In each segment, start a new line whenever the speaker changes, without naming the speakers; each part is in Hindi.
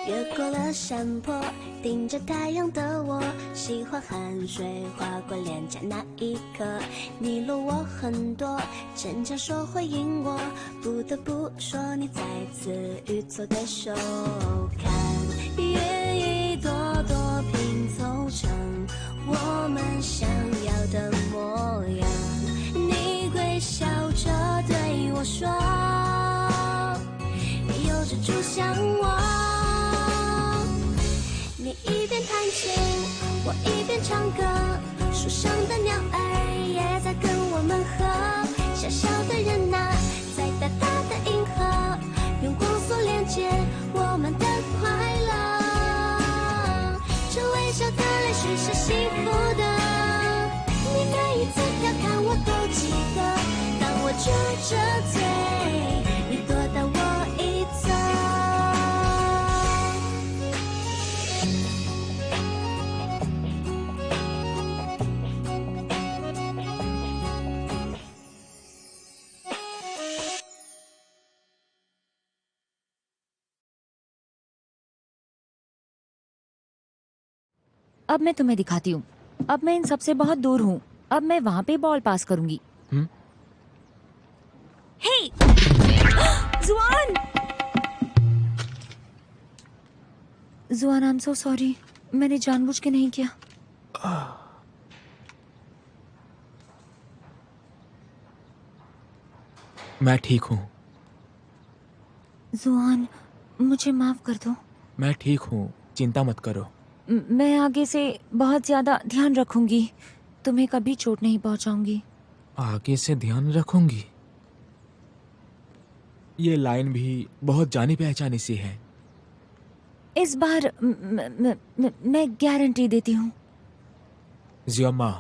越过了山坡，盯着太阳的我，喜欢汗水划过脸颊那一刻，你落我很多，逞强说回应我，不得不说你再次与错对手，看云一朵朵拼凑成我们想要的模样，你微笑着对我说，有着主向我。你一边弹琴，我一边唱歌，树上的鸟儿也在跟我们和，小小的人呐，在大大的银河，用光速连接我们的快乐。这微笑的泪水是幸福的，你每一次调侃我都记得，当我撅着嘴，你躲到我一侧。
अब मैं तुम्हें दिखाती हूँ। अब मैं इन सबसे बहुत दूर हूँ। अब मैं वहाँ पे बॉल पास करूंगी। हे जुआन, जुआन आई एम सो सॉरी, मैंने जानबूझ के नहीं किया।
मैं ठीक हूँ।
जुआन, मुझे माफ कर दो।
मैं ठीक हूँ, चिंता मत करो।
मैं आगे से बहुत ज्यादा ध्यान रखूंगी, तुम्हें कभी चोट नहीं पहुंचाऊंगी।
आगे से ध्यान रखूंगी। ये लाइन भी बहुत जानी पहचानी सी है।
इस बार मैं गारंटी देती हूँ।
जियम्मा,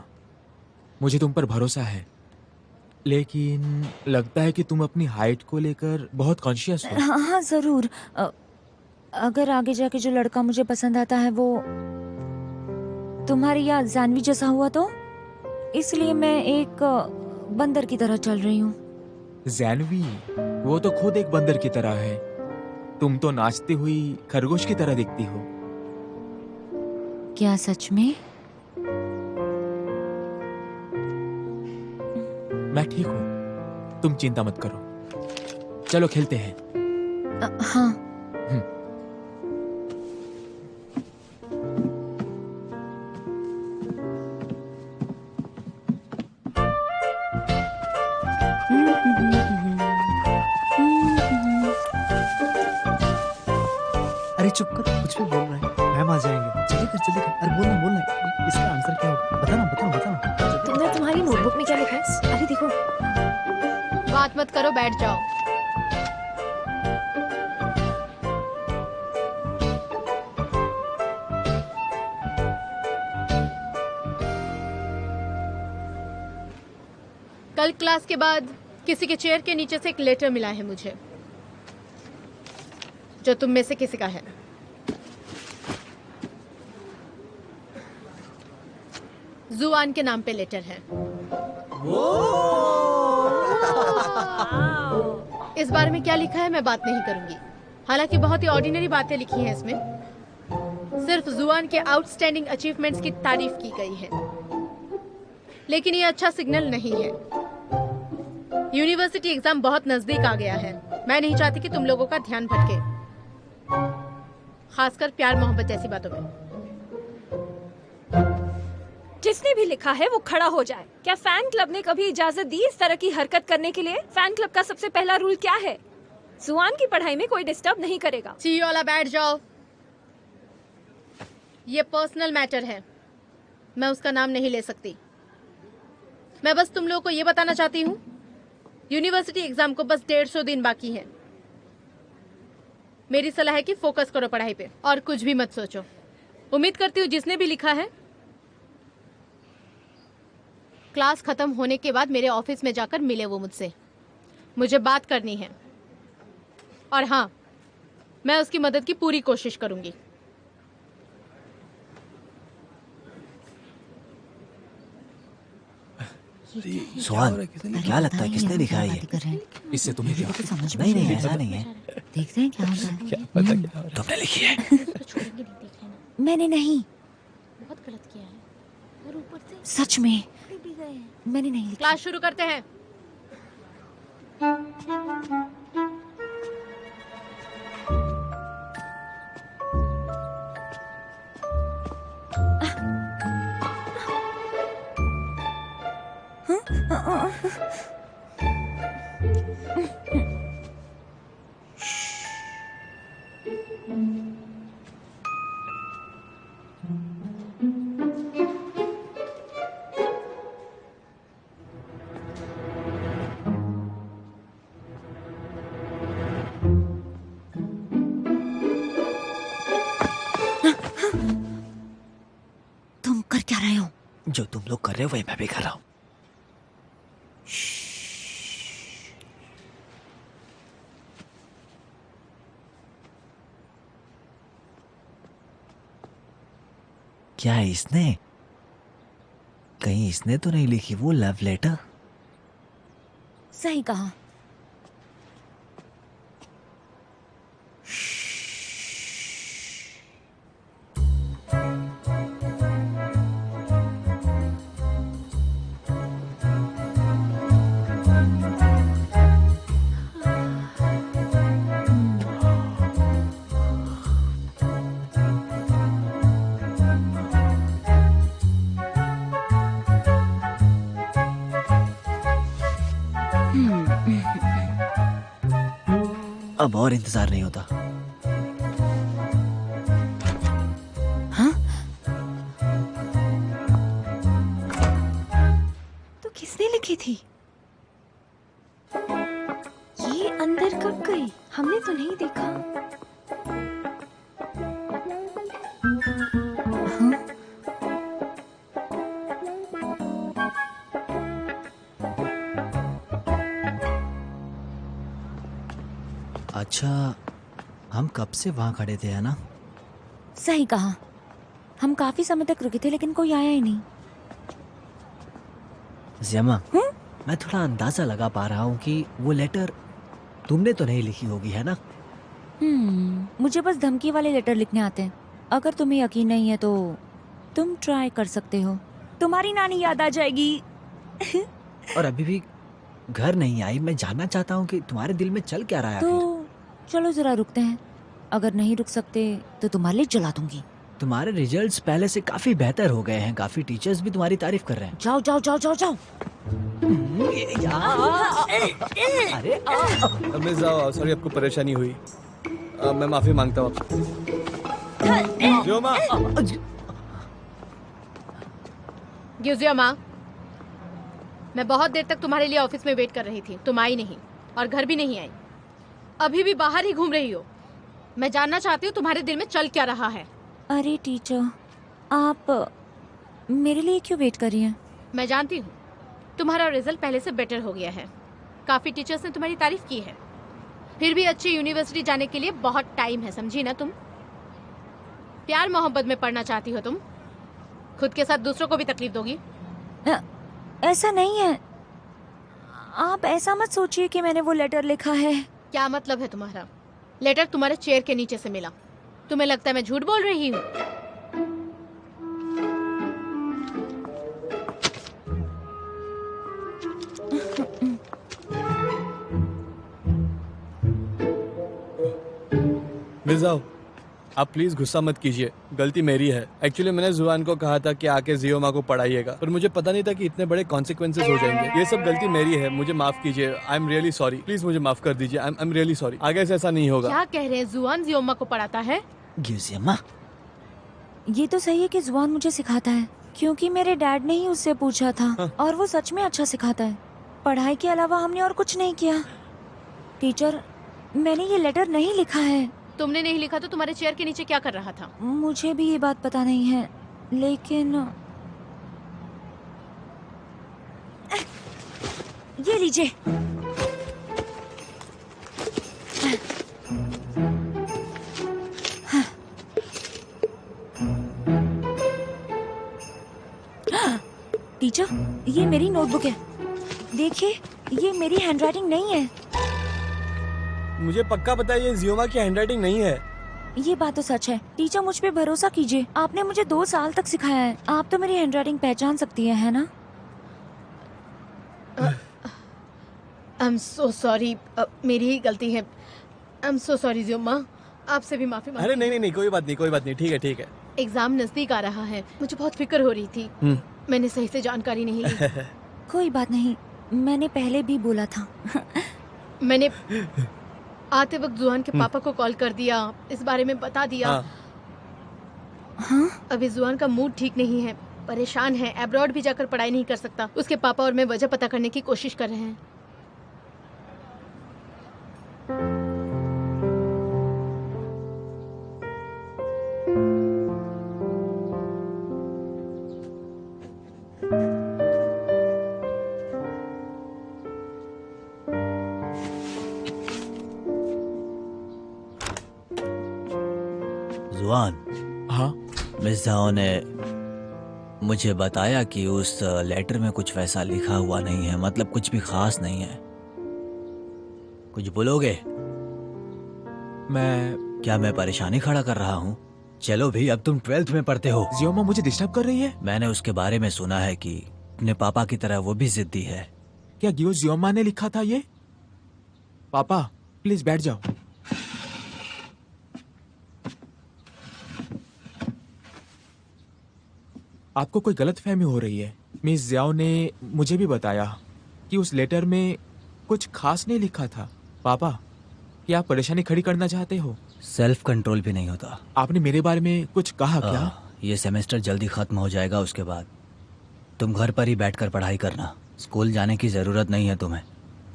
मुझे तुम पर भरोसा है, लेकिन लगता है कि तुम अपनी हाइट को लेकर बहुत कॉन्शियस हो।
हाँ हाँ जरूर। अगर आगे जाके जो लड़का मुझे पसंद आता है वो तुम्हारी या जानवी जैसा हुआ तो, इसलिए मैं एक बंदर की तरह चल रही हूँ।
जानवी, वो तो खुद एक बंदर की तरह है। तुम तो नाचती हुई खरगोश की तरह दिखती हो।
क्या सच में?
मैं ठीक हूँ, तुम चिंता मत करो। चलो खेलते हैं।
हाँ।
अरे चुप कर, कुछ भी बोल रहा है, मैम आ जाएंगे। जल्दी कर जल्दी कर। अरे बोलना, इसका आंसर क्या होगा? बताना।
तुमने तुम्हारी नोटबुक में क्या लिखा है? अरे देखो।
बात मत करो, बैठ जाओ। कल क्लास के बाद किसी के चेयर के नीचे से एक लेटर मिला है मुझे, जो तुम में से किसी का है। जुआन के नाम पे लेटर है। इस बारे में क्या लिखा है मैं बात नहीं करूंगी, हालांकि बहुत ही ऑर्डिनरी बातें लिखी हैं इसमें। सिर्फ जुआन के आउटस्टैंडिंग अचीवमेंट्स की तारीफ की गई है, लेकिन ये अच्छा सिग्नल नहीं है। यूनिवर्सिटी एग्जाम बहुत नजदीक आ गया है। मैं नहीं चाहती कि तुम लोगों का ध्यान भटके, खासकर प्यार मोहब्बत जैसी बातों में।
जिसने भी लिखा है वो खड़ा हो जाए। क्या फैन क्लब ने कभी इजाजत दी इस तरह की हरकत करने के लिए? फैन क्लब का सबसे पहला रूल क्या है? जुआन की पढ़ाई में कोई डिस्टर्ब नहीं करेगा।
चीयोला, बैठ जाओ। ये पर्सनल मैटर है, मैं उसका नाम नहीं ले सकती। मैं बस तुम लोगों को ये बताना चाहती हूँ, यूनिवर्सिटी एग्जाम को बस 150 दिन बाकी है। मेरी सलाह है कि फोकस करो पढ़ाई पे और कुछ भी मत सोचो। उम्मीद करती हूँ जिसने भी लिखा है क्लास खत्म होने के बाद मेरे ऑफिस में जाकर मिले वो मुझसे। मुझे बात करनी है, और हाँ, मैं उसकी मदद की पूरी कोशिश करूंगी।
सवाल क्या लगता है किसने लिखा है ये?
कर रहे हैं
इससे तुम्हें क्या?
तो समझ
नहीं नहीं ऐसा नहीं है।
देखते हैं क्या होता है
पता क्या?
तुमने लिखी है?
छोड़ेंगे नहीं, देख लेना।
मैंने नहीं,
बहुत गलत किया है। और ऊपर से
सच में
भी गए हैं।
मैंने नहीं लिखा।
क्लास शुरू करते हैं।
तुम कर क्या रहे हो?
जो तुम लोग कर रहे हो वही मैं भी कर रहा हूँ। क्या है इसने? कहीं इसने तो नहीं लिखी वो लव लेटर?
सही कहा।
अब और इंतजार नहीं होता।
हाँ?
तो किसने लिखी थी? ये अंदर कब गई? हमने तो नहीं देखा।
अच्छा हम कब से वहां खड़े थे है ना?
सही कहा। हम काफी समय तक रुके थे लेकिन कोई आया ही नहीं।
ज़ियमा, मैं थोड़ा अंदाजा लगा पा रहा हूँ कि वो लेटर तुमने तो नहीं लिखी होगी है ना?
मुझे बस धमकी वाले लेटर लिखने आते हैं। अगर तुम्हें यकीन नहीं है तो तुम ट्राई कर सकते हो। तुम्हारी नानी याद आ जाएगी।
और अभी भी घर नहीं आई। मैं जानना चाहता हूँ कि तुम्हारे दिल में चल क्या रहा है आखिर?
तो चलो जरा रुकते हैं। अगर नहीं रुक सकते तो तुम्हारे लिए जला दूंगी।
तुम्हारे रिजल्ट्स पहले से काफी बेहतर हो गए हैं। काफी टीचर्स भी तुम्हारी तारीफ कर रहे हैं।
जाओ जाओ जाओ जाओ जाओ।
अरे
मिस जाओ, सॉरी आपको परेशानी हुई। मैं माफी मांगता हूँ आपसे। जो माँ
गियोजिया माँ, मैं बहुत देर तक तुम्हारे लिए ऑफिस में वेट कर रही थी। तुम आई नहीं और घर भी नहीं आई। अभी भी बाहर ही घूम रही हो। मैं जानना चाहती हूँ तुम्हारे दिल में चल क्या रहा है।
अरे टीचर, आप मेरे लिए क्यों वेट कर रही हैं?
मैं जानती हूँ तुम्हारा रिजल्ट पहले से बेटर हो गया है। काफी टीचर्स ने तुम्हारी तारीफ की है। फिर भी अच्छी यूनिवर्सिटी जाने के लिए बहुत टाइम है, समझी ना तुम? प्यार मोहब्बत में पढ़ना चाहती हो तुम। खुद के साथ दूसरों को भी तकलीफ दोगी।
ऐसा नहीं है। आप ऐसा मत सोचिए कि मैंने वो लेटर लिखा है।
क्या मतलब है तुम्हारा? लेटर तुम्हारे चेयर के नीचे से मिला। तुम्हें लगता है मैं झूठ बोल रही हूँ?
मिस जाओ, आप प्लीज गुस्सा मत कीजिए। गलती मेरी है। एक्चुअली मैंने जुआन को कहा था कि आके जियोमा को पढ़ाइएगा, पर मुझे पता नहीं था कि इतने बड़े कॉन्सिक्वेंसेस हो जाएंगे। ये सब गलती मेरी है, मुझे माफ कीजिए। I am really sorry. Please मुझे माफ कर दीजिए। I am really sorry. आगे से ऐसा नहीं होगा।
क्या कह रहे हैं? जुआन जियोमा को पढ़ाता है?
गियोजिया,
ये तो सही है कि जुआन मुझे सिखाता है, क्योंकि मेरे डैड ने ही उससे पूछा था। और वो सच में अच्छा सिखाता है। पढ़ाई के अलावा हमने और कुछ नहीं किया। टीचर, मैंने ये लेटर नहीं लिखा है।
तुमने नहीं लिखा तो तुम्हारे चेयर के नीचे क्या कर रहा था?
मुझे भी ये बात पता नहीं है, लेकिन ये लीजिए। टीचर, ये मेरी नोटबुक है। देखिए, ये मेरी हैंडराइटिंग नहीं है।
मुझे पक्का पता है ये जियोमा की हैंडराइटिंग नहीं है।
ये बात तो सच है। टीचर, मुझ पे भरोसा कीजिए। आपने मुझे 2 साल तक सिखाया है। आप तो मेरी हैंडराइटिंग पहचान सकती है ना?
आई एम सो सॉरी, मेरी ही गलती है। आई एम सो सॉरी जियोमा, आपसे भी माफी मांगती
अरे नहीं नहीं नहीं, कोई बात नहीं, ठीक है ठीक है।
हूँ। एग्जाम नजदीक आ रहा है, मुझे बहुत फिक्र हो रही थी। मैंने सही से जानकारी नहीं ली।
कोई बात नहीं, मैंने पहले भी बोला था।
मैंने आते वक्त जुहान के पापा को कॉल कर दिया, इस बारे में बता दिया।
हाँ?
अभी जुहान का मूड ठीक नहीं है, परेशान है, अब्रॉड भी जाकर पढ़ाई नहीं कर सकता। उसके पापा और मैं वजह पता करने की कोशिश कर रहे हैं।
जुआन,
हाँ
मिस झाओ ने मुझे बताया कि उस लेटर में कुछ वैसा लिखा हुआ नहीं है, मतलब कुछ भी खास नहीं है। कुछ बोलोगे? क्या मैं परेशानी खड़ा कर रहा हूँ? चलो भी, अब तुम 12th में पढ़ते हो।
जियोमा मुझे डिस्टर्ब कर रही है।
मैंने उसके बारे में सुना है कि अपने पापा की तरह वो भी जिद्दी है।
क्या गियो जियोमा ने लिखा था ये? पापा प्लीज बैठ जाओ। आपको कोई गलतफहमी हो रही है। मिस जियाओ ने मुझे भी बताया कि उस लेटर में कुछ खास नहीं लिखा था। पापा, क्या आप परेशानी खड़ी करना चाहते हो?
सेल्फ कंट्रोल भी नहीं होता।
आपने मेरे बारे में कुछ कहा क्या?
ये सेमेस्टर जल्दी खत्म हो जाएगा, उसके बाद तुम घर पर ही बैठकर पढ़ाई करना। स्कूल जाने की जरूरत नहीं है तुम्हें।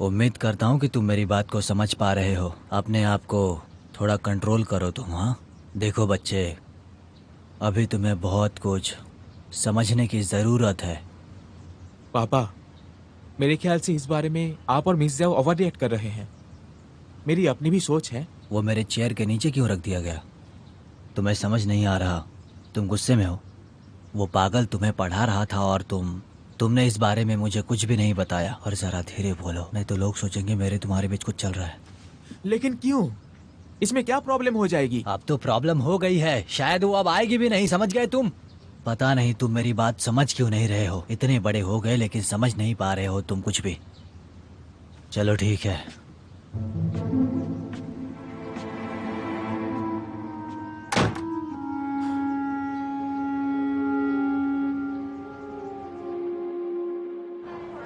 उम्मीद करता हूँ कि तुम मेरी बात को समझ पा रहे हो। अपने आप को थोड़ा कंट्रोल करो तुम। हाँ देखो बच्चे, अभी तुम्हें बहुत कुछ समझने की जरूरत है।
पापा, मेरे ख्याल से इस बारे में आप और मिस जियाओ ओवर रिएक्ट कर रहे हैं। मेरी अपनी भी सोच है।
वो मेरे चेयर के नीचे क्यों रख दिया गया? तुम्हें समझ नहीं आ रहा? तुम गुस्से में हो? वो पागल तुम्हें पढ़ा रहा था और तुमने इस बारे में मुझे कुछ भी नहीं बताया। और जरा धीरे बोलो, नहीं तो लोग सोचेंगे मेरे तुम्हारे बीच कुछ चल रहा है।
लेकिन क्यों? इसमें क्या प्रॉब्लम हो जाएगी?
अब तो प्रॉब्लम हो गई है, शायद वो अब आएगी भी नहीं। समझ गए तुम? पता नहीं तुम मेरी बात समझ क्यों नहीं रहे हो। इतने बड़े हो गए लेकिन समझ नहीं पा रहे हो तुम कुछ भी। चलो ठीक है।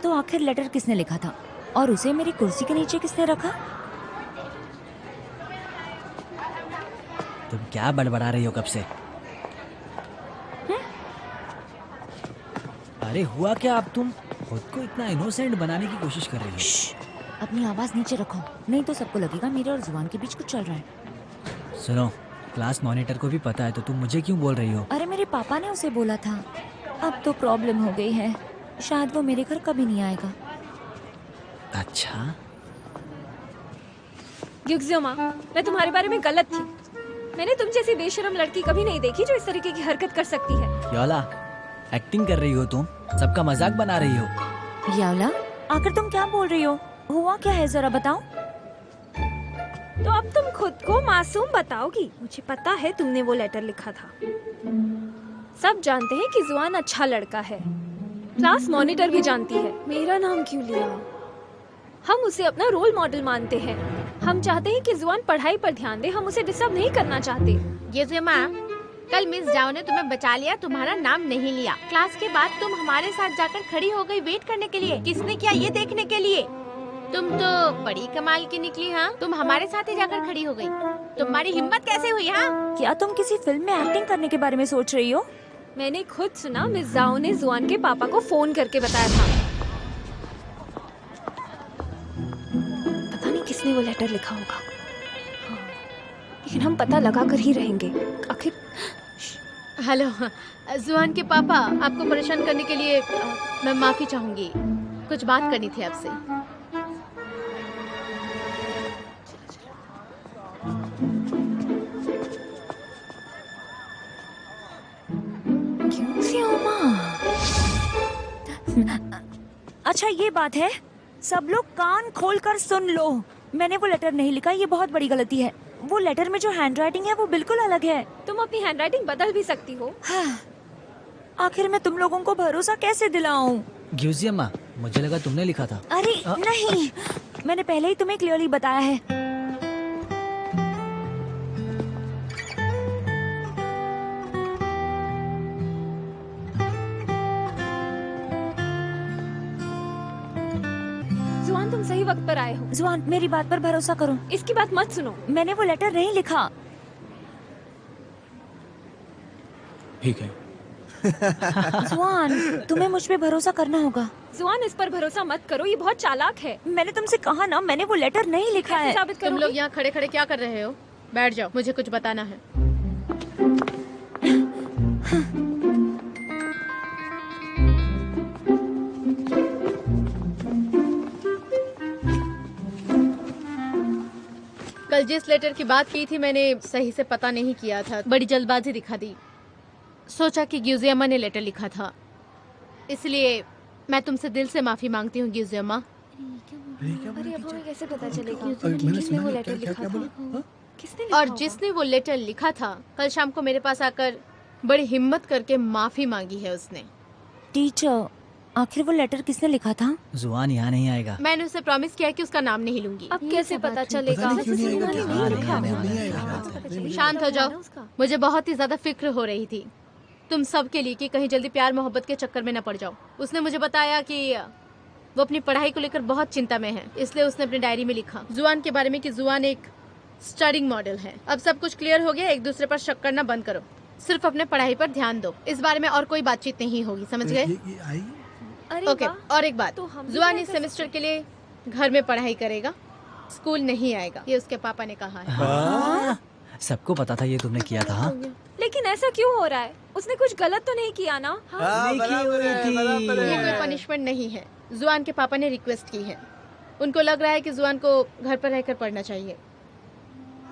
तो आखिर लेटर किसने लिखा था और उसे मेरी कुर्सी के नीचे किसने रखा?
तुम क्या बड़बड़ा रही हो कब से? अरे हुआ क्या? अब तुम खुद को इतना इनोसेंट बनाने की कोशिश कर रही हो।
अपनी आवाज नीचे रखो, नहीं तो सबको लगेगा मेरे और जुबान के बीच कुछ चल रहा है।
सुनो, क्लास मॉनिटर को भी पता है, तो तुम मुझे क्यों बोल रही हो?
अरे मेरे पापा ने उसे बोला था। अब तो प्रॉब्लम हो गई है, शायद वो मेरे घर कभी नहीं आएगा।
अच्छा,
युक्जियोमा, मैं तुम्हारे बारे में गलत थी। मैंने तुम जैसी बेशरम लड़की कभी नहीं देखी जो इस तरीके की हरकत कर सकती है।
याला, एक्टिंग कर रही हो तुम? सबका मजाक बना रही हो?
याला, आखिर तुम क्या बोल रही हो? हुआ क्या है, जरा बताओ।
तो अब तुम खुद को मासूम बताओगी? मुझे पता है तुमने वो लेटर लिखा था। सब जानते हैं कि जुआन अच्छा लड़का है, क्लास मॉनिटर भी जानती है। मेरा नाम क्यों लिया? हम उसे अपना रोल मॉडल मानते हैं। हम चाहते हैं कि जुआन पढ़ाई पर ध्यान दे, हम उसे डिस्टर्ब नहीं करना चाहते।
ये जियोमा, कल मिस जाओ ने तुम्हें बचा लिया, तुम्हारा नाम नहीं लिया। क्लास के बाद तुम हमारे साथ जाकर खड़ी हो गई वेट करने के लिए। किसने किया ये देखने के लिए। तुम तो बड़ी कमाल की निकली। हाँ, तुम हमारे साथ ही जाकर खड़ी हो गई। तुम्हारी हिम्मत कैसे हुई? हाँ, क्या
तुम किसी फिल्म में एक्टिंग करने के बारे में सोच रही हो?
मैंने खुद सुना, मिस जाओ ने जुआन के पापा को फोन करके बताया था। पता नहीं किसने वो लेटर लिखा होगा, लेकिन हम पता लगा कर ही रहेंगे। आखिर
हेलो जुआन के पापा, आपको परेशान करने के लिए मैं माफी चाहूंगी। कुछ बात करनी थी आपसे।
अच्छा ये बात है, सब लोग कान खोलकर सुन लो। मैंने वो लेटर नहीं लिखा, ये बहुत बड़ी गलती है। वो लेटर में जो हैंडराइटिंग है वो बिल्कुल अलग है।
तुम अपनी हैंडराइटिंग बदल भी सकती हो।
हाँ, आखिर मैं तुम लोगों को भरोसा कैसे दिलाऊं?
ग्यूजी अम्मा, मुझे लगा तुमने लिखा था।
अरे नहीं, मैंने पहले ही तुम्हें क्लियरली बताया है।
जुआन, तुम सही वक्त पर आए हो।
जुआन, मेरी बात पर भरोसा करो।
इसकी बात मत सुनो।
मैंने वो लेटर नहीं लिखा।
ठीक है।
जुआन, तुम्हें मुझ पे भरोसा करना होगा।
जुआन, इस पर भरोसा मत करो, ये बहुत चालाक है।
मैंने तुमसे कहा ना, मैंने वो लेटर नहीं लिखा
कैसे
है।
साबित
तुम
करोगी?
लोग यहाँ खड़े खड़े क्या कर रहे हो? बैठ जाओ, मुझे कुछ बताना है। कल जिस लेटर की बात की थी मैंने सही से पता नहीं किया था, बड़ी जल्दबाजी दिखा दी। सोचा कि ग्यूजी अम्मा ने लेटर लिखा था, इसलिए मैं तुमसे दिल से माफी मांगती हूँ ग्यूजी अम्मा।
अरे अब हमें कैसे पता चलेगा
मैंने
किसने
सुना
वो
है,
लेटर
क्या-
लिखा
क्या
था?
बोला?
किसने लिखा
और
होगा?
जिसने वो लेटर लिखा था कल शाम को मेरे पास आकर बड़ी हिम्मत करके माफी मांगी है उसने।
टीचर, आखिर वो लेटर किसने लिखा था?
जुआन यहाँ नहीं आएगा।
मैंने उसे प्रॉमिस किया है कि उसका नाम नहीं लूंगी।
अब कैसे पता चलेगा?
नहीं क्यों नहीं आएगा,
वैसे
क्या
जुआन ने
पता?
नहीं
नहीं
लिखा।
आएगा,
हाँ,
नहीं
पता चलेगा।
शांत हो जाओ।
ना उसका।
मुझे बहुत ही ज्यादा फिक्र हो रही थी तुम सब के लिए कि कहीं जल्दी प्यार मोहब्बत के चक्कर में न पड़ जाओ। उसने मुझे बताया कि वो अपनी पढ़ाई को लेकर बहुत चिंता में है, इसलिए उसने अपनी डायरी में लिखा जुआन के बारे में कि जुआन एक स्टडिंग मॉडल है। अब सब कुछ क्लियर हो गया, एक दूसरे पर शक करना बंद करो, सिर्फ अपने पढ़ाई पर ध्यान दो। इस बारे में और कोई बातचीत नहीं होगी, समझ गए?
ये आई
अरे
ओके,
वाह।
और एक बात,
तो हम भी
जुआन
क्या
इस
कर
सेमेस्टर के लिए घर में पढ़ाई करेगा, स्कूल नहीं आएगा, ये उसके पापा ने कहा है।
सबको पता था ये तुमने किया था। हाँ?
लेकिन ऐसा क्यों हो रहा है? उसने कुछ गलत तो नहीं किया ना? हाँ?
ये कोई पनिशमेंट नहीं है, जुआन के पापा ने रिक्वेस्ट की है। उनको लग रहा है कि जुआन को घर पर रहकर पढ़ना चाहिए।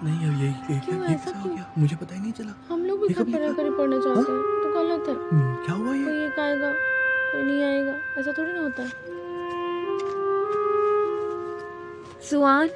नहीं, अब ये क्या हो गया? मुझे पता ही नहीं चला।
हम लोग भी
ये
घर
कब
पर
लिखा?
रहकर पढ़ना चाहते हैं, तो गलत है।
क्या हुआ ये?
कोई एक आएगा, कोई नहीं आएगा, ऐसा थोड़ी ना होता है।
जुआन,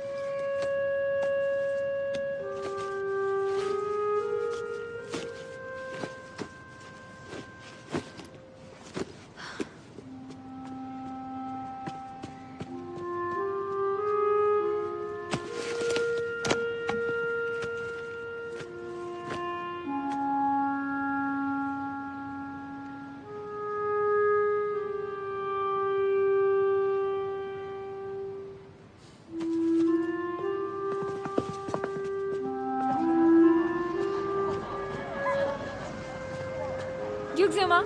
युक्जिमा,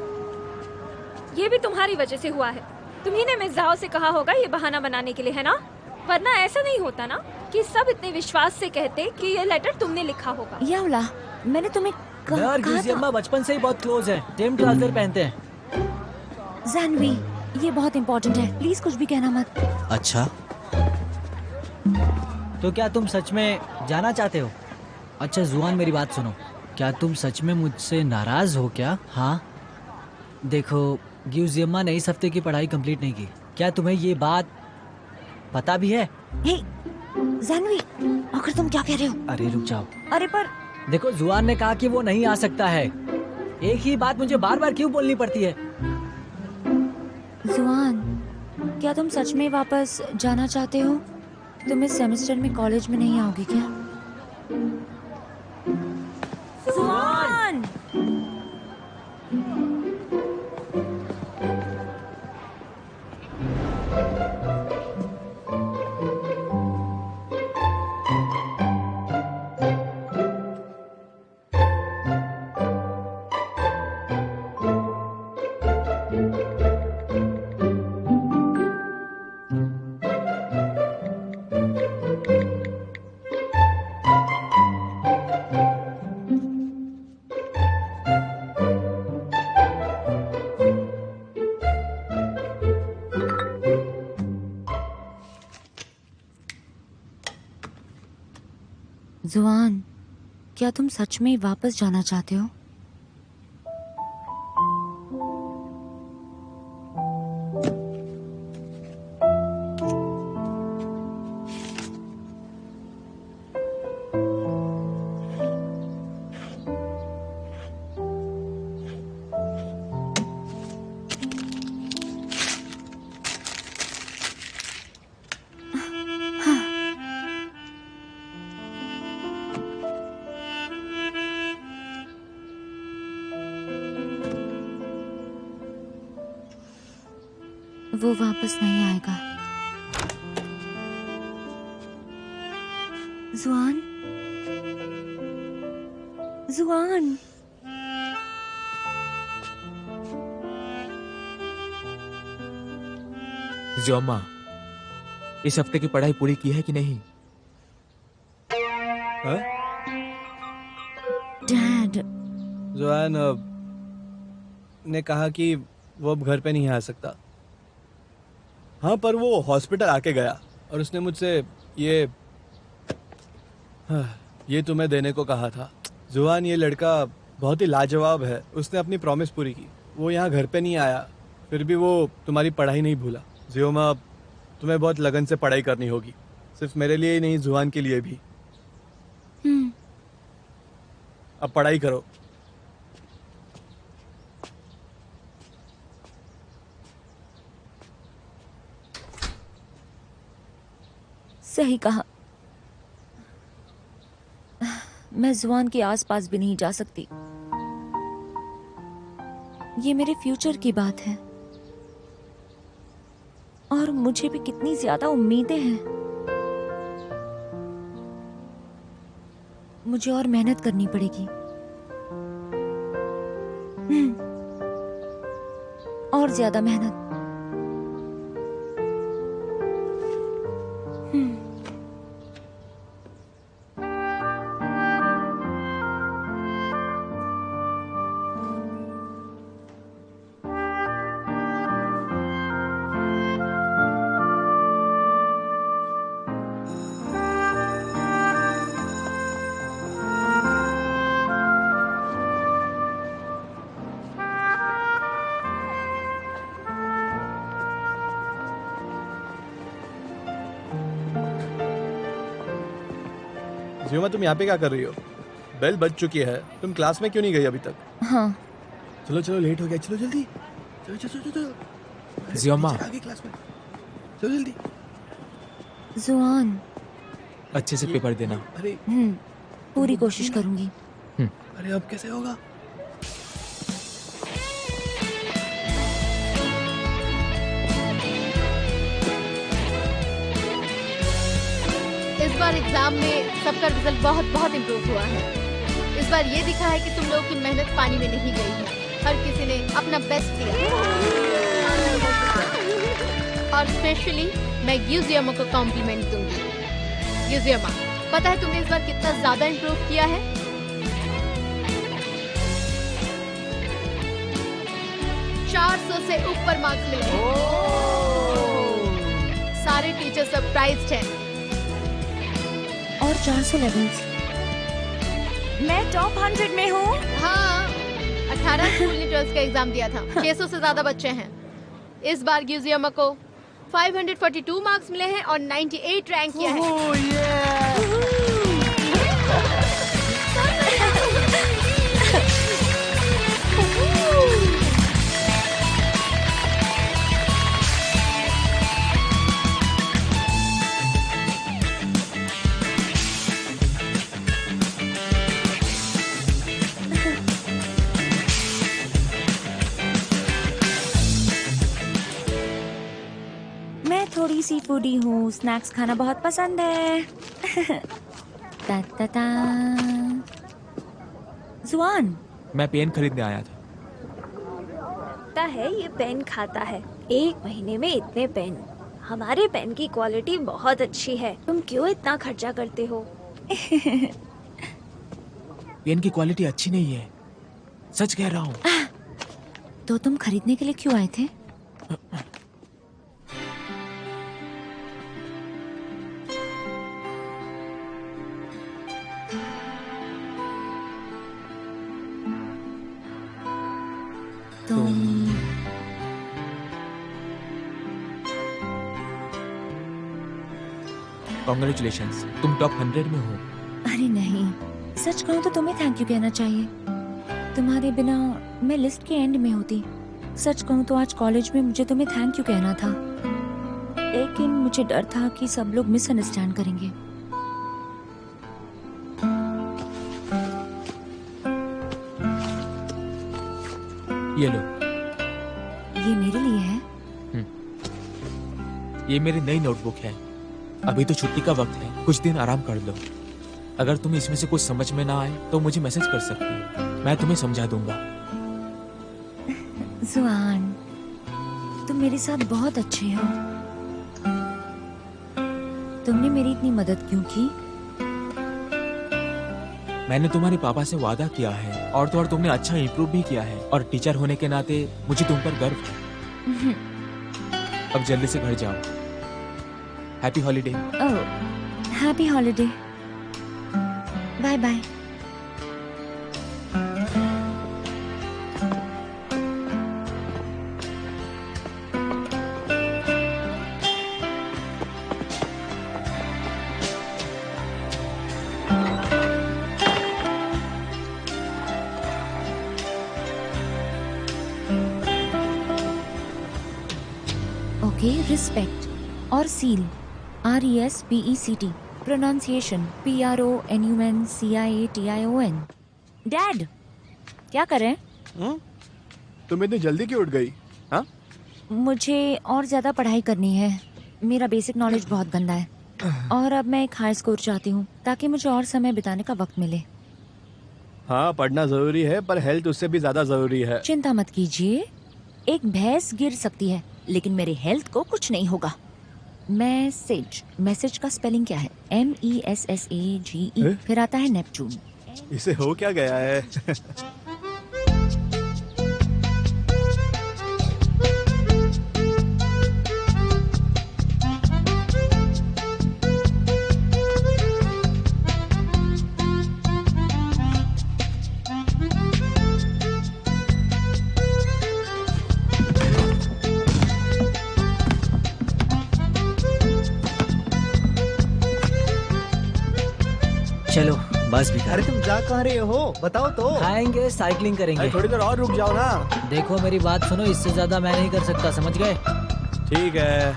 ये भी तुम्हारी वजह से हुआ है। तुम्ही ने मिस जाओ से कहा होगा ये बहाना बनाने के लिए, है ना? वरना ऐसा नहीं होता ना कि सब इतने विश्वास से कहते कि ये लेटर तुमने लिखा होगा।
यावला, मैंने तुम्हें
मैं और
कहा
ग्यूजी
था।
अम्मा बचपन से ही बहुत क्लोज हैं। सेम ट्राउजर पहनते हैं।
जानवी, ये बहुत इम्पोर्टेंट है, प्लीज कुछ भी कहना मत।
अच्छा, तो क्या तुम सच में जाना चाहते हो? अच्छा जुआन, मेरी बात सुनो। क्या तुम सच में मुझसे नाराज हो क्या? हाँ, देखो ग्यूजी अम्मा ने इस हफ्ते की पढ़ाई कंप्लीट नहीं की। क्या तुम्हें ये बात पता भी है?
हे, जानवी, आखिर तुम क्या कह रहे हो?
अरे रुक जाओ।
अरे पर
देखो जुआन ने कहा कि वो नहीं आ सकता है। एक ही बात मुझे बार बार क्यों बोलनी पड़ती है?
जुआन, क्या तुम सच में वापस जाना चाहते हो? तुम इस सेमेस्टर में कॉलेज में नहीं आओगे क्या? जुआन! जुआन, क्या तुम सच में वापस जाना चाहते हो? वो वापस नहीं आएगा। जुआन, जुआन।
जियोमा, इस हफ्ते की पढ़ाई पूरी की है कि नहीं?
हाँ?
डैड,
जुआन ने कहा कि वो अब घर पे नहीं आ सकता। हाँ, पर वो हॉस्पिटल आके गया और उसने मुझसे ये तुम्हें देने को कहा था। जुआन, ये लड़का बहुत ही लाजवाब है। उसने अपनी प्रॉमिस पूरी की। वो यहाँ घर पे नहीं आया, फिर भी वो तुम्हारी पढ़ाई नहीं भूला। जियोमा, तुम्हें बहुत लगन से पढ़ाई करनी होगी, सिर्फ मेरे लिए ही नहीं, जुआन के लिए भी। अब पढ़ाई करो।
सही कहा। मैं जुआन के आसपास भी नहीं जा सकती। ये मेरे फ्यूचर की बात है और मुझे भी कितनी ज्यादा उम्मीदें हैं। मुझे और मेहनत करनी पड़ेगी। और ज्यादा मेहनत।
जियोमा, तुम यहाँ पे क्या कर रही हो? बेल बज चुकी है, तुम क्लास में क्यों नहीं गई अभी तक?
हाँ,
चलो चलो, लेट हो गया, चलो जल्दी, चलो चलो चलो चलो।
जियोमा,
आगे क्लास में, चलो जल्दी।
जुआन।
अच्छे से पेपर देना।
अरे
पूरी कोशिश करूंगी।
अरे अब कैसे होगा?
इस बार एग्जाम में सबका रिजल्ट बहुत बहुत इम्प्रूव हुआ है। इस बार ये दिखा है कि तुम लोगों की मेहनत पानी में नहीं गई है। हर किसी ने अपना बेस्ट दिया और स्पेशली मैं यूजियमा को कॉम्प्लीमेंट दूंगी। यूजियमा, पता है तुमने इस बार कितना ज्यादा इम्प्रूव किया है? से ऊपर मार्क्स मिले। सारे टीचर सरप्राइज्ड हैं।
और 400 लेवल्स। मैं टॉप 100 में हूँ।
हाँ, 18 स्कूल ने 12th का एग्जाम दिया था। 600 से ज्यादा बच्चे हैं। इस बार गियोजियामा को 542 मार्क्स मिले हैं और 98 रैंक किया है।
मैं थोड़ी सी फूडी हूँ, स्नैक्स खाना बहुत पसंद है। ता ता ता। जुआन,
मैं पेन खरीदने आया था।
लगता है ये पेन खाता है। एक महीने में इतने पेन। हमारे पेन की क्वालिटी बहुत अच्छी है। तुम क्यों इतना खर्चा करते हो?
पेन की क्वालिटी अच्छी नहीं है, सच कह रहा हूँ।
तो तुम खरीदने के लिए क्यों आए थे?
कॉन्ग्रेचुलेशंस, तुम टॉप 100 में हो।
अरे नहीं, सच कहूँ तो तुम्हें थैंक यू कहना चाहिए। तुम्हारे बिना मैं लिस्ट के एंड में होती। सच कहूँ तो आज कॉलेज में मुझे तुम्हें थैंक यू कहना था, लेकिन मुझे डर था कि सब लोग मिसअंडरस्टैंड करेंगे।
ये लो।
ये मेरे लिए है?
ये मेरी नई नोटबुक है। अभी तो छुट्टी का वक्त है, कुछ दिन आराम कर लो। अगर तुम्हें इसमें से कुछ समझ में ना आए तो मुझे मैसेज कर सकती हो, मैं तुम्हें समझा दूंगा।
जुआन, तुम मेरे साथ बहुत अच्छे हो। तुमने मेरी इतनी मदद क्यों की?
मैंने तुम्हारे पापा से वादा किया है और तो और तुमने अच्छा इम्प्रूव भी किया है, और टीचर होने के नाते मुझे तुम पर गर्व है। अब जल्दी से घर जाओ। Happy holiday.
Oh, happy holiday. Bye bye. Okay, respect और सील, RESPECT, प्रोनाउंसिएशन PRONUNCIATION। डैड, क्या कर रहे हैं?
तुम इतनी जल्दी क्यों उठ गई? हाँ,
मुझे और ज्यादा पढ़ाई करनी है। मेरा बेसिक नॉलेज बहुत गंदा है और अब मैं एक हाई स्कोर चाहती हूँ ताकि मुझे और समय बिताने का वक्त मिले।
हाँ, पढ़ना जरूरी है पर हेल्थ उससे भी ज्यादा जरूरी है।
चिंता मत कीजिए, एक भैंस गिर सकती है लेकिन मेरे हेल्थ को कुछ नहीं होगा। मैसेज, मैसेज का स्पेलिंग क्या है? MESSAGE। फिर आता है नेपच्यून।
इसे हो क्या गया है?
चलो बस भी
अरे
कर।
तुम जा कहाँ रहे हो, बताओ तो।
खाएंगे, साइकिलिंग करेंगे।
थोड़ी देर और रुक जाओ ना।
देखो मेरी बात सुनो, इससे ज्यादा मैं नहीं कर सकता, समझ गए?
ठीक है।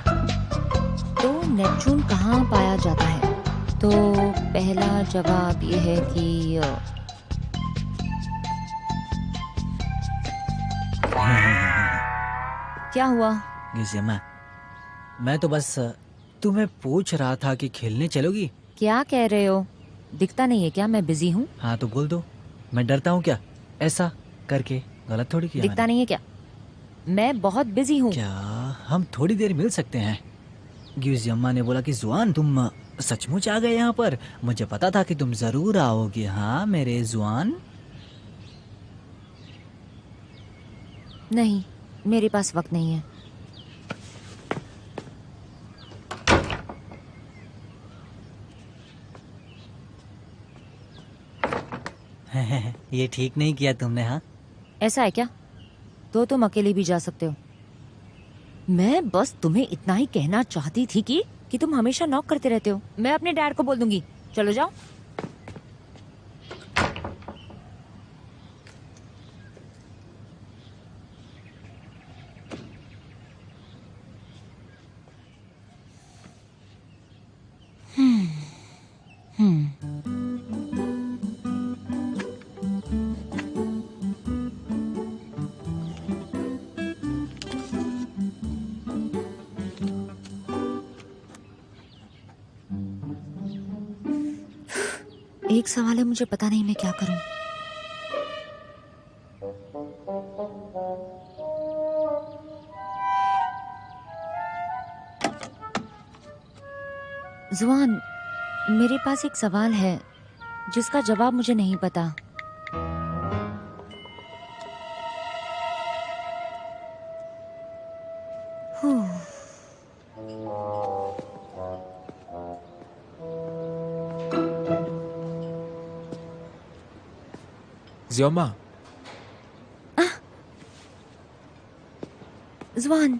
तो नेपच्यून कहाँ पाया जाता है? तो पहला जवाब ये है कि क्या हुआ?
गिजियम्मा, मैं तो बस तुम्हें पूछ रहा था कि खेलने चलोगी?
क्या कह रहे हो? दिखता नहीं है क्या मैं बिजी हूँ?
हाँ तो बोल दो, मैं डरता हूँ क्या? ऐसा करके गलत थोड़ी किया
दिखता
मैंने।
नहीं है क्या? मैं बहुत बिजी हूँ।
क्या हम थोड़ी देर मिल सकते हैं? गिजियम्मा ने बोला कि जुआन तुम सचमुच आ गए यहाँ पर। मुझे पता था कि तुम जरूर आओगे। हाँ मेरे जुआन।
नहीं, मेरे पास वक्त नहीं है।
ये ठीक नहीं किया तुमने। हाँ
ऐसा है क्या? तो तुम अकेले भी जा सकते हो। मैं बस तुम्हें इतना ही कहना चाहती थी कि तुम हमेशा नॉक करते रहते हो। मैं अपने डैड को बोल दूंगी। चलो जाओ। एक सवाल है, मुझे पता नहीं मैं क्या करूं। जुआन, मेरे पास एक सवाल है जिसका जवाब मुझे नहीं पता। हूँ।
जियोमा,
जुआन,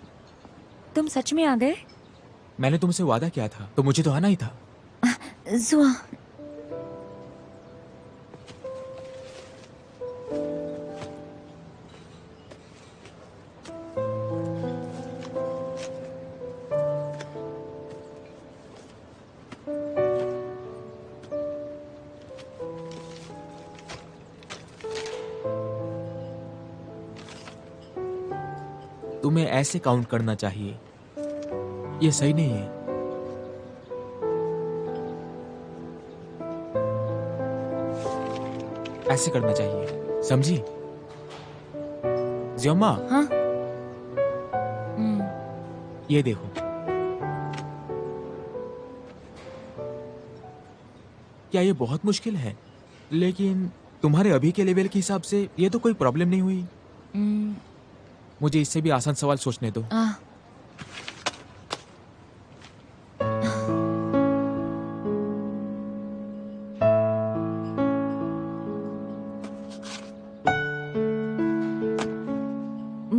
तुम सच में आ गए?
मैंने तुमसे वादा किया था तो मुझे तो आना ही था।
जुआन,
तुम्हें ऐसे काउंट करना चाहिए। ये सही नहीं है। ऐसे करना चाहिए, समझी? जियोमा,
हाँ।
ये देखो। क्या ये बहुत मुश्किल है? लेकिन तुम्हारे अभी के लेवल के हिसाब से ये तो कोई प्रॉब्लम नहीं हुई। मुझे इससे भी आसान सवाल सोचने दो।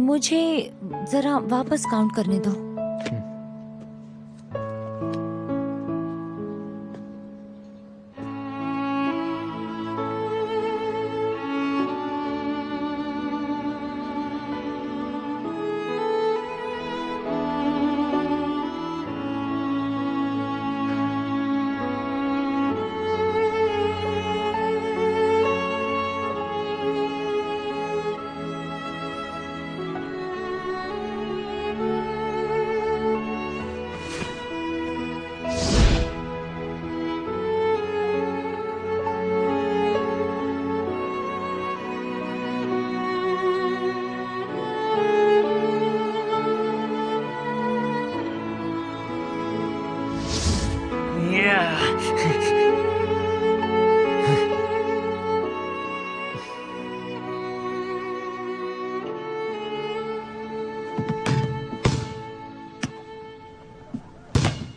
मुझे जरा वापस काउंट करने दो।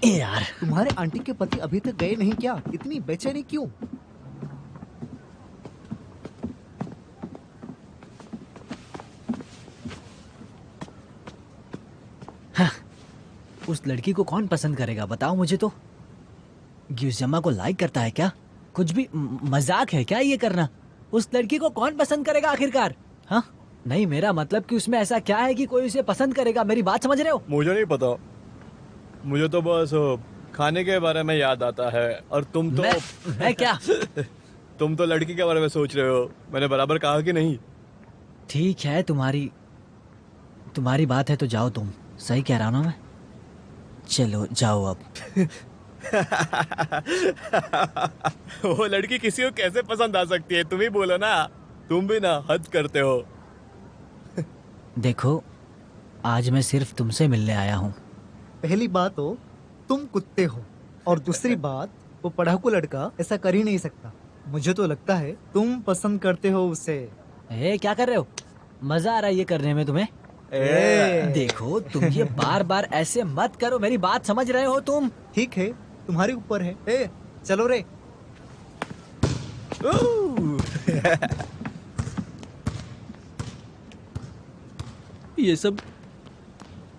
यार,
तुम्हारे आंटी के पति अभी तक गए नहीं क्या? इतनी बेचैनी क्यों?
उस लड़की को कौन पसंद करेगा बताओ मुझे तो। ग्यूजम्मा को लाइक करता है क्या? कुछ भी मजाक है क्या ये करना? उस लड़की को कौन पसंद करेगा आखिरकार? हाँ, नहीं, मेरा मतलब कि उसमें ऐसा क्या है कि कोई उसे पसंद करेगा? मेरी बात समझ रहे हो?
मुझे नहीं पता, मुझे तो बस खाने के बारे में याद आता है। और तुम तो
मैं क्या?
तुम तो लड़की के बारे में सोच रहे हो। मैंने बराबर कहा कि नहीं?
ठीक है, तुम्हारी बात है तो जाओ तुम। सही कह रहा हूँ ना मैं? चलो जाओ अब।
वो लड़की किसी को कैसे पसंद आ सकती है? तुम ही बोलो ना। तुम भी ना हद करते हो।
देखो, आज मैं सिर्फ तुमसे मिलने आया हूँ।
पहली बात तो तुम कुत्ते हो, और दूसरी बात वो पढ़ाकू लड़का ऐसा कर ही नहीं सकता। मुझे तो लगता है तुम पसंद करते हो उसे।
क्या कर रहे हो? मजा आ रहा है ये करने में तुम्हें? देखो, तुम ये बार बार ऐसे मत करो। मेरी बात समझ रहे हो तुम?
ठीक है, तुम्हारे ऊपर है। चलो रे।
ये सब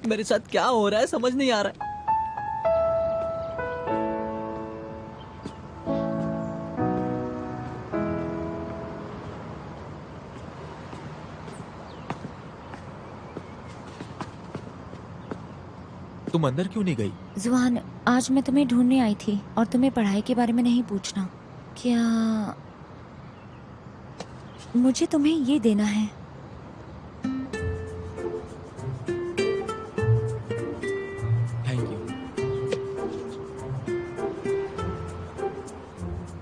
मेरे साथ क्या हो रहा है समझ नहीं आ रहा है।
तुम अंदर क्यों नहीं गई?
जुआन, आज मैं तुम्हें ढूंढने आई थी और तुम्हें पढ़ाई के बारे में नहीं पूछना। क्या मुझे तुम्हें ये देना है?
Thank you.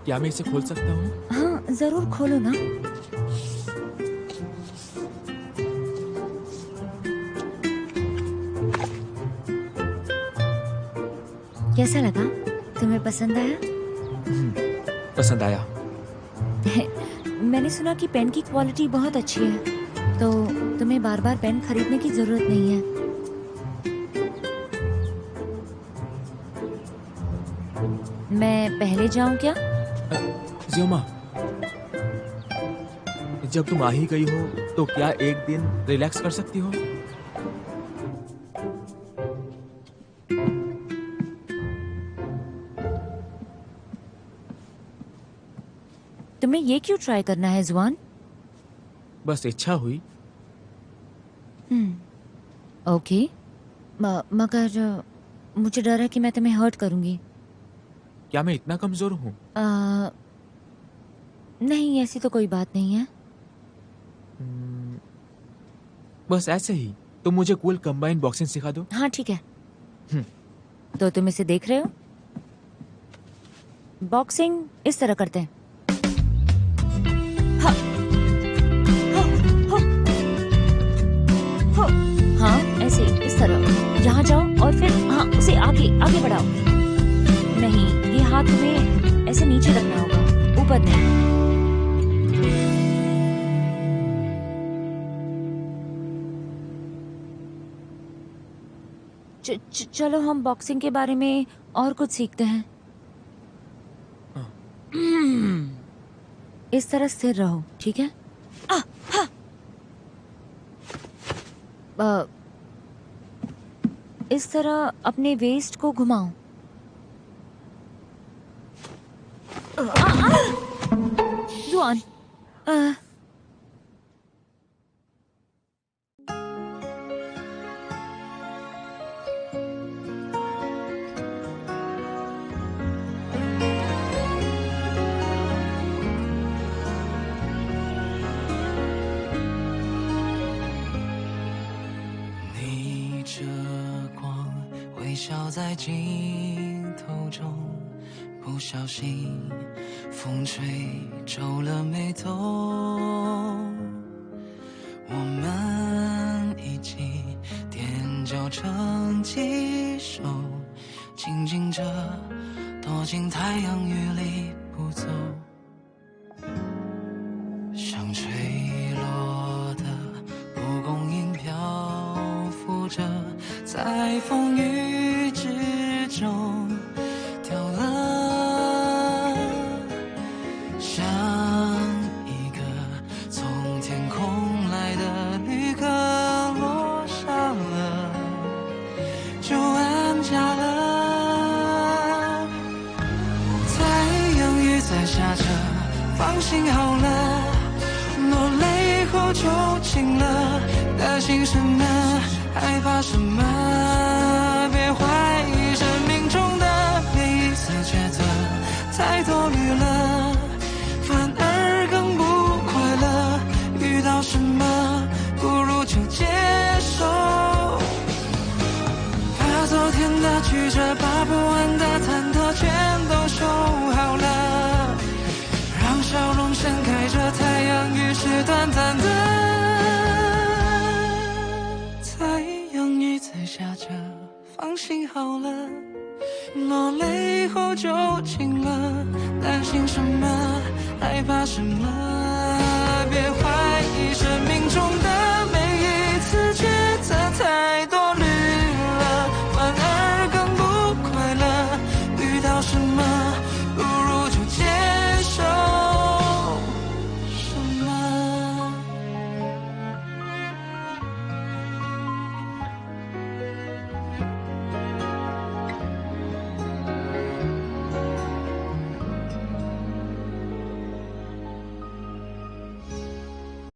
क्या मैं इसे खोल सकता हूँ?
हाँ, जरूर खोलो ना। कैसा लगा? तुम्हें पसंद आया?
पसंद आया।
मैंने सुना कि पेन की क्वालिटी बहुत अच्छी है, तो तुम्हें बार बार पेन खरीदने की जरूरत नहीं है। मैं पहले जाऊं क्या?
जियोमा, जब तुम आ ही गई हो तो क्या एक दिन रिलैक्स कर सकती हो?
तुम्हें ये क्यों ट्राई करना है जुआन?
बस इच्छा हुई।
ओके, मगर मुझे डर है कि मैं तुम्हें हर्ट करूंगी।
क्या मैं इतना कमजोर हूँ?
नहीं, ऐसी तो कोई बात नहीं है।
बस ऐसे ही तुम मुझे कूल कंबाइन बॉक्सिंग सिखा दो।
हाँ ठीक है। तो तुम इसे देख रहे हो? बॉक्सिंग इस तरह करते हैं। हाँ, हाँ, हाँ, ऐसे इस तरह यहाँ जाओ और फिर हाँ उसे आगे आगे बढ़ाओ। नहीं, ये हाथ तुम्हें ऐसे नीचे रखना होगा, ऊपर नहीं। चलो हम बॉक्सिंग के बारे में और कुछ सीखते हैं। इस तरह स्थिर रहो, ठीक है? इस तरह अपने वेस्ट को घुमाओ। जुआन,
笑在镜头中，不小心风吹皱了眉头。我们一起踮脚成几首，静静着躲进太阳雨里不走。像吹落的蒲公英漂浮着，在风雨之中掉了，像一个从天空来的旅客落下了，就安家了。太阳雨在下着，放心好了，落泪后就晴了，担心什么？害怕什么？别怀疑生命中的每一次抉择，太多虑了，反而更不快乐。遇到什么，不如就接受。把昨天的曲折，把不完的忐忑，全都收好了，让笑容盛开着。太阳雨是短暂的。在下着，放心好了，落泪后就晴了，担心什么？害怕什么？